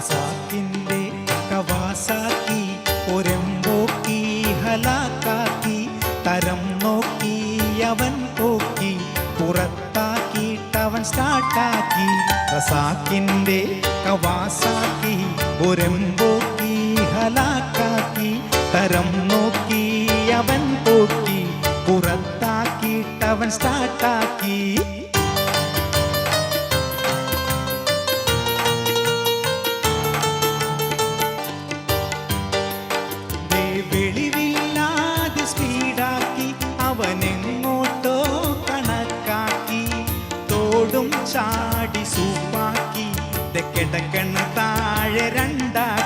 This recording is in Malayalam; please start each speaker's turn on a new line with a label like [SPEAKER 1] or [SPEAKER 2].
[SPEAKER 1] റസാക്കിന്റെ കവാസാക്കി ഒരമ്പോക്കി ഹലാക്കാക്കി തരം നോക്കി അവൻ പോക്കി പുറത്താക്കിയിട്ടവൻ സ്റ്റാർട്ടാക്കി റസാക്കിന്റെ കവാസാക്കി ഒരമ്പോക്കി ഹലാക്കാക്കി തരം നോക്കി അവൻ പോക്കി പുറത്താക്കിയിട്ടവൻ സ്റ്റാർട്ടാക്കി വെളിവില്ലാതെ സ്പീഡാക്കി അവനെങ്ങോട്ടോ കണക്കാക്കി തോടും ചാടി സൂപ്പാക്കി തെക്കിടക്കണ്ണ താഴെ രണ്ടാക്കി